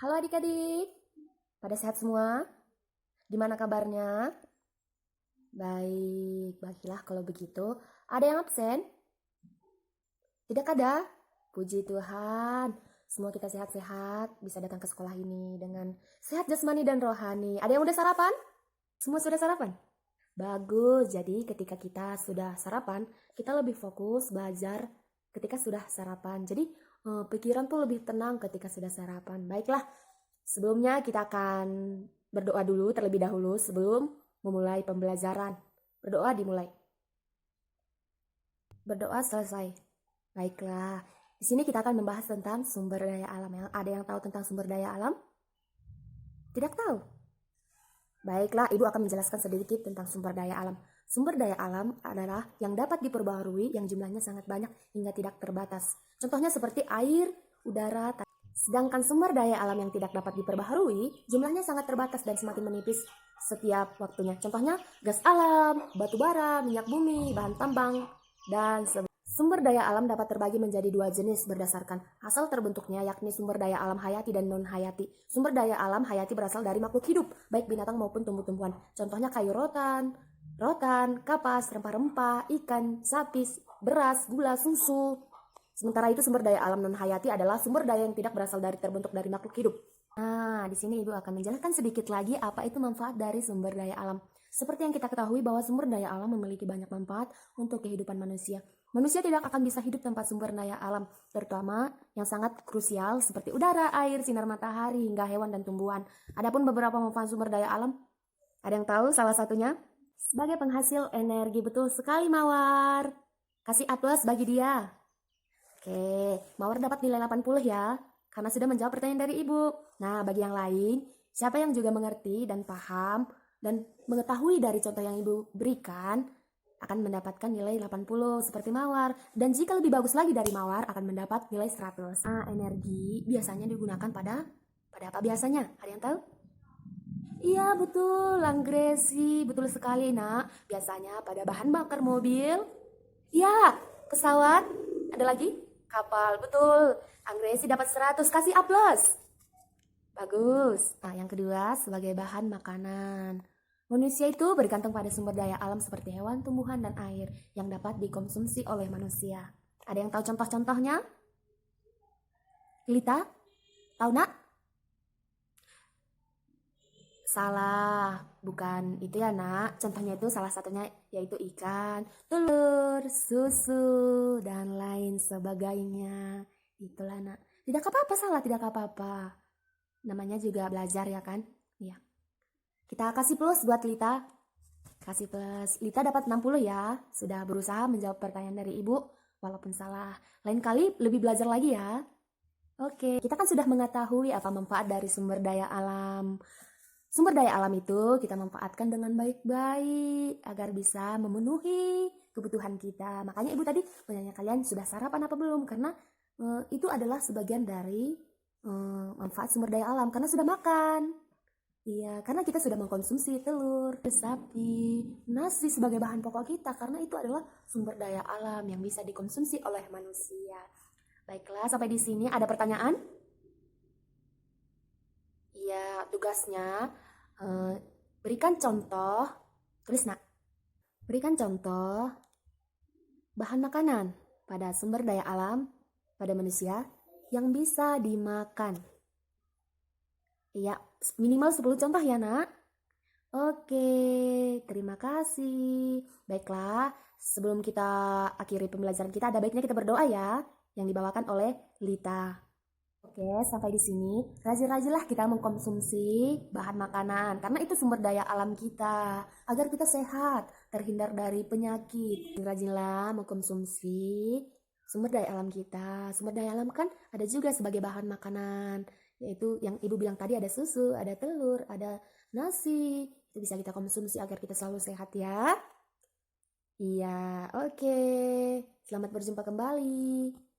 Halo adik-adik, pada sehat semua? Gimana kabarnya? Baik, baiklah kalau begitu. Ada yang absen? Tidak ada? Puji Tuhan, semua kita sehat-sehat, bisa datang ke sekolah ini dengan sehat jasmani dan rohani. Ada yang udah sarapan? Semua sudah sarapan? Bagus, jadi ketika kita sudah sarapan, kita lebih fokus belajar ketika sudah sarapan. Jadi pikiran tuh lebih tenang ketika sudah sarapan. Baiklah, sebelumnya kita akan berdoa dulu terlebih dahulu sebelum memulai pembelajaran. Berdoa dimulai. Berdoa selesai. Baiklah, di sini kita akan membahas tentang sumber daya alam. Ada yang tahu tentang sumber daya alam? Tidak tahu? Baiklah, Ibu akan menjelaskan sedikit tentang sumber daya alam. Sumber daya alam adalah yang dapat diperbaharui yang jumlahnya sangat banyak hingga tidak terbatas. Contohnya seperti air, udara, tanah. Sedangkan sumber daya alam yang tidak dapat diperbaharui jumlahnya sangat terbatas dan semakin menipis setiap waktunya. Contohnya gas alam, batu bara, minyak bumi, bahan tambang, dan sebagainya. Sumber daya alam dapat terbagi menjadi dua jenis berdasarkan asal terbentuknya, yakni sumber daya alam hayati dan non-hayati. Sumber daya alam hayati berasal dari makhluk hidup, baik binatang maupun tumbuh-tumbuhan. Contohnya kayu rotan, kapas, rempah-rempah, ikan, sapi, beras, gula, susu. Sementara itu sumber daya alam non-hayati adalah sumber daya yang tidak berasal dari terbentuk dari makhluk hidup. Nah, di sini Ibu akan menjelaskan sedikit lagi apa itu manfaat dari sumber daya alam. Seperti yang kita ketahui bahwa sumber daya alam memiliki banyak manfaat untuk kehidupan manusia. Manusia tidak akan bisa hidup tanpa sumber daya alam, terutama yang sangat krusial seperti udara, air, sinar matahari, hingga hewan dan tumbuhan. Adapun beberapa manfaat sumber daya alam, ada yang tahu salah satunya? Sebagai penghasil energi, betul sekali Mawar. Kasih A+ bagi dia. Oke, Mawar dapat nilai 80 ya, karena sudah menjawab pertanyaan dari Ibu. Nah, bagi yang lain, siapa yang juga mengerti dan paham dan mengetahui dari contoh yang Ibu berikan, akan mendapatkan nilai 80 seperti Mawar. Dan jika lebih bagus lagi dari Mawar, akan mendapat nilai 100. Nah, energi biasanya digunakan pada apa biasanya? Ada yang tahu? Iya, betul, Langgresi. Betul sekali, Nak. Biasanya pada bahan bakar mobil. Ya, pesawat. Ada lagi? Kapal, betul. Anggresi dapat 100, kasih A+. Bagus. Nah, yang kedua sebagai bahan makanan. Manusia itu bergantung pada sumber daya alam seperti hewan, tumbuhan, dan air yang dapat dikonsumsi oleh manusia. Ada yang tahu contoh-contohnya? Lita? Tahu nak? Salah, bukan itu ya nak. Contohnya itu salah satunya yaitu ikan, telur, susu, dan lain sebagainya. Itulah nak. Tidak apa-apa salah, tidak apa-apa. Namanya juga belajar ya kan? Iya. Kita kasih plus buat Lita. Kasih plus. Lita dapat 60 ya. Sudah berusaha menjawab pertanyaan dari Ibu walaupun salah. Lain kali lebih belajar lagi ya. Oke, kita kan sudah mengetahui apa manfaat dari sumber daya alam. Sumber daya alam itu kita manfaatkan dengan baik-baik agar bisa memenuhi kebutuhan kita. Makanya Ibu tadi menanya kalian sudah sarapan apa belum? Karena itu adalah sebagian dari manfaat sumber daya alam karena sudah makan. Iya, karena kita sudah mengkonsumsi telur, sapi, nasi sebagai bahan pokok kita karena itu adalah sumber daya alam yang bisa dikonsumsi oleh manusia. Baiklah, sampai di sini ada pertanyaan? Iya, tugasnya berikan contoh, tulis nak. Berikan contoh bahan makanan pada sumber daya alam pada manusia yang bisa dimakan. Iya, minimal 10 contoh ya nak. Oke, terima kasih. Baiklah, sebelum kita akhiri pembelajaran kita, ada baiknya kita berdoa ya, yang dibawakan oleh Lita. Oke, sampai di sini. Rajin-rajinlah kita mengkonsumsi bahan makanan, karena itu sumber daya alam kita, agar kita sehat, terhindar dari penyakit. Rajinlah mengkonsumsi sumber daya alam kita. Sumber daya alam kan ada juga sebagai bahan makanan, yaitu yang Ibu bilang tadi ada susu, ada telur, ada nasi. Itu bisa kita konsumsi agar kita selalu sehat ya. Iya, oke. Selamat berjumpa kembali.